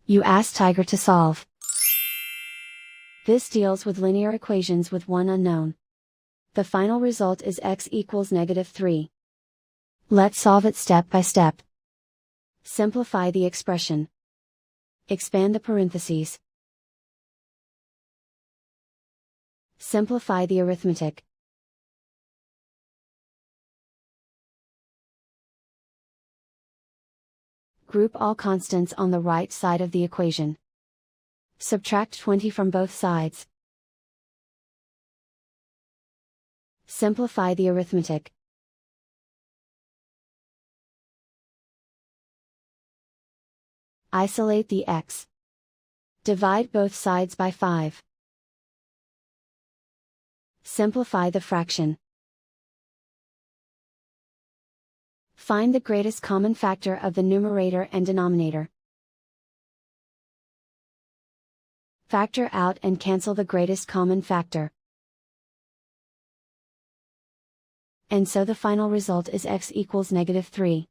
You ask Tiger to solve. This deals with linear equations with one unknown. The final result is x equals -3. Let's solve it step by step. Simplify the expression. Expand the parentheses. Simplify the arithmetic. Group all constants on the right side of the equation. Subtract 20 from both sides. Simplify the arithmetic. Isolate the x. Divide both sides by 5. Simplify the fraction. Find the greatest common factor of the numerator and denominator. Factor out and cancel the greatest common factor. And so the final result is x equals -3.